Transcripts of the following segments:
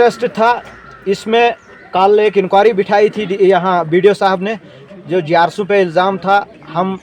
Protest था, इसमें कल एक इंक्वायरी बिठाई थी यहाँ बीडीओ साहब ने। जो जीआरसू पे इल्ज़ाम था, हम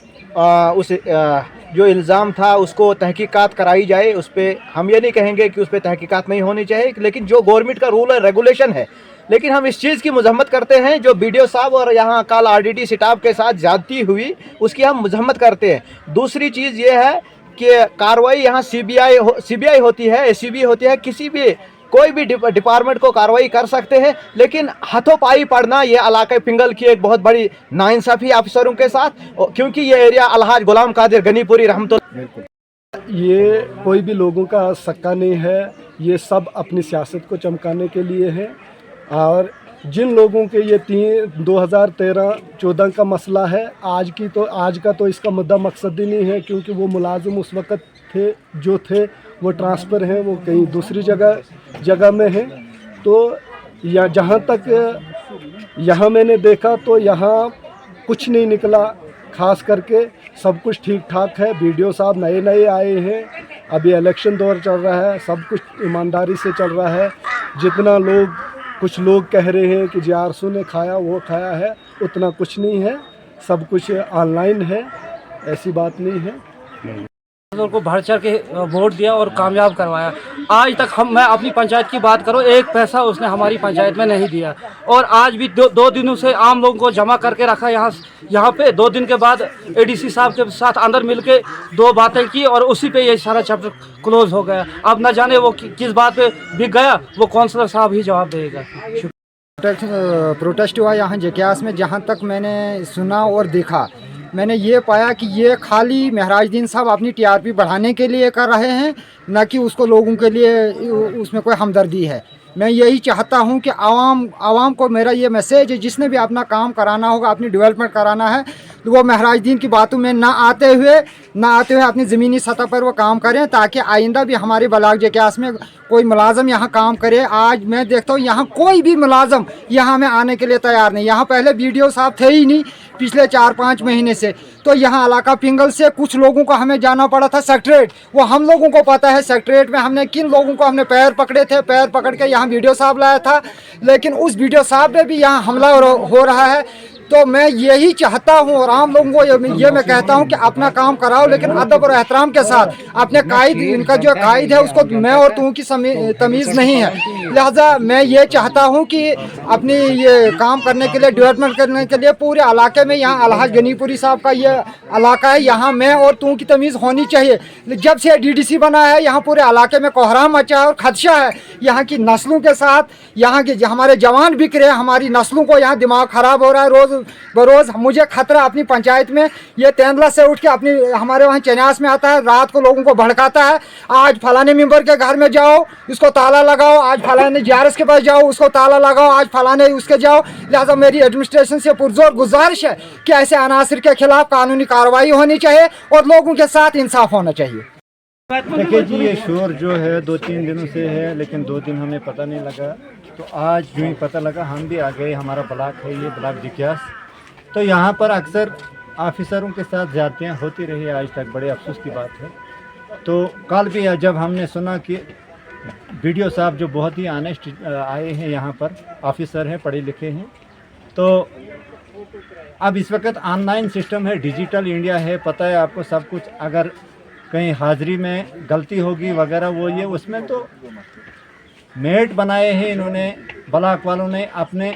जो इल्ज़ाम था उसको तहकीकात कराई जाए। उस पर हम ये नहीं कहेंगे कि उस पर तहकीकात नहीं होनी चाहिए, लेकिन जो गवर्नमेंट का रूल है, रेगुलेशन है, लेकिन हम इस चीज़ की मजम्मत करते हैं जो बीडीओ साहब और यहाँ कल आरडीडी स्टाफ के साथ ज्यादती हुई, उसकी हम मजम्मत करते हैं। दूसरी चीज़ ये है कि कार्रवाई यहाँ सीबीआई होती है, एसीबी होती है, किसी भी कोई भी डिपार्टमेंट को कार्रवाई कर सकते हैं, लेकिन हाथोपाई पड़ना ये इलाके पिंगल की एक बहुत बड़ी नाइंसाफ़ी अफसरों के साथ, क्योंकि ये एरिया अलहाज गुलाम कादिर गनीपुरी रहमतुल्लाह। ये कोई भी लोगों का सक्का नहीं है, ये सब अपनी सियासत को चमकाने के लिए है। और जिन लोगों के ये 2013-14 का मसला है, आज का तो इसका मुद्दा मकसद ही नहीं है, क्योंकि वो मुलाजिम उस वक़्त थे वो ट्रांसफ़र हैं, वो कहीं दूसरी जगह में हैं। तो या जहाँ तक यहाँ मैंने देखा तो यहाँ कुछ नहीं निकला, ख़ास करके सब कुछ ठीक ठाक है। बीडीओ साहब नए आए हैं, अभी इलेक्शन दौर चल रहा है, सब कुछ ईमानदारी से चल रहा है। जितना कुछ लोग कह रहे हैं कि जीआरसू ने खाया वो खाया है, उतना कुछ नहीं है, सब कुछ ऑनलाइन है, ऐसी बात नहीं है। को बढ़ चढ़ के वोट दिया और कामयाब करवाया। आज तक मैं अपनी पंचायत की बात करूं, एक पैसा उसने हमारी पंचायत में नहीं दिया। और आज भी दो दिनों से आम लोगों को जमा करके रखा यहाँ पे। 2 दिन के बाद एडीसी साहब के साथ अंदर मिलके 2 बातें की और उसी पे ये सारा चैप्टर क्लोज हो गया। अब न जाने वो किस बात पे बिक गया, वो काउंसलर साहब ही जवाब देगा। प्रोटेस्ट हुआ यहाँ जकियास में, जहाँ तक मैंने सुना और देखा, मैंने ये पाया कि ये खाली महराजुद्दीन साहब अपनी टीआरपी बढ़ाने के लिए कर रहे हैं, न कि उसको लोगों के लिए उसमें कोई हमदर्दी है। मैं यही चाहता हूं कि आवाम को मेरा ये मैसेज है, जिसने भी अपना काम कराना होगा, अपनी डेवलपमेंट कराना है, तो वो महराजुद्दीन की बातों में ना आते हुए अपनी ज़मीनी सतह पर वो काम करें, ताकि आइंदा भी हमारे ब्लॉक जकियास में कोई मुलाजम यहाँ काम करे। आज मैं देखता हूँ यहाँ कोई भी मुलाजम यहाँ में आने के लिए तैयार नहीं। यहाँ पहले बीडीओ साहब थे ही नहीं पिछले 4-5 महीने से। तो यहाँ इलाका पिंगल से कुछ लोगों को हमें जाना पड़ा था सेक्रेटरीट, वो हम लोगों को पता है सेक्रेटरीट में हमने किन लोगों को हमने पैर पकड़े थे, पैर पकड़ के यहाँ बीडीओ साहब लाया था, लेकिन उस बीडीओ साहब पे भी यहाँ हमला हो रहा है। तो मैं यही चाहता हूँ और आम लोगों को ये मैं कहता हूँ कि अपना काम कराओ, लेकिन अदब और एहतराम के साथ। अपने कायद, इनका जो कायद है उसको मैं और तू की तमीज़ नहीं है, लिहाजा मैं ये चाहता हूँ कि अपनी ये काम करने के लिए, डेवलपमेंट करने के लिए पूरे इलाके में, यहाँ अलहाज गनीपुरी साहब का ये इलाका है, यहाँ मैं और तू की तमीज़ होनी चाहिए। जब से डीडीसी बना है, यहाँ पूरे इलाके में कोहराम मचा है और खदशा है यहाँ की नस्लों के साथ। यहाँ के हमारे जवान बिक रहे हैं, हमारी नस्लों को यहाँ दिमाग ख़राब हो रहा है रोज़ बरोज़। मुझे खतरा अपनी पंचायत में, ये तेंदुला से उठ के अपनी हमारे वहाँ चन्यास में आता है, रात को लोगों को भड़काता है। आज फलाने मेंबर के घर में जाओ, इसको ताला लगाओ, आज फलाने जीआरएस के पास जाओ, उसको ताला लगाओ, आज फलाने उसके जाओ। लिहाजा मेरी एडमिनिस्ट्रेशन से पुरजोर गुजारिश है कि ऐसे अनासर के खिलाफ कानूनी कार्रवाई होनी चाहिए और लोगों के साथ इंसाफ होना चाहिए। देखिए जी, ये शोर जो है 2-3 दिनों से है, लेकिन 2 दिन हमें पता नहीं लगा। तो आज जो ही पता लगा, हम भी आ गए। हमारा ब्लॉक है ये ब्लॉक जकियास। तो यहाँ पर अक्सर ऑफिसरों के साथ ज़्यादतियाँ होती रही आज तक, बड़े अफसोस की बात है। तो कल भी जब हमने सुना कि बीडीओ साहब जो बहुत ही ऑनेस्ट आए हैं, यहाँ पर ऑफिसर हैं, पढ़े लिखे हैं, तो अब इस वक्त ऑनलाइन सिस्टम है, डिजिटल इंडिया है, पता है आपको सब कुछ। अगर कहीं हाज़िरी में गलती होगी वगैरह वो ये, उसमें तो मेट बनाए हैं इन्होंने, ब्लॉक वालों ने अपने।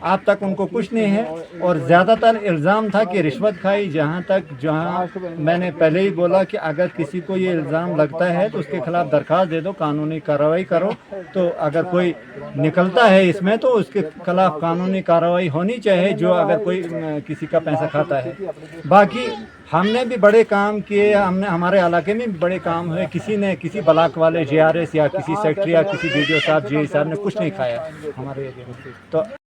आप तक उनको कुछ नहीं है। और ज़्यादातर इल्ज़ाम था कि रिश्वत खाई। जहाँ मैंने पहले ही बोला कि अगर किसी को ये इल्ज़ाम लगता है तो उसके खिलाफ़ दरख्वास्त दे दो, कानूनी कार्रवाई करो। तो अगर कोई निकलता है इसमें तो उसके खिलाफ़ कानूनी कार्रवाई होनी चाहिए, जो अगर कोई किसी का पैसा खाता है। बाकी हमने भी बड़े काम किए, हमने हमारे इलाके में भी बड़े काम हुए। किसी ब्लॉक वाले जीआरएस या किसी सेक्रेटरी या किसी बीडीओ साहब, जी साहब ने कुछ नहीं खाया हमारे एरिया में। तो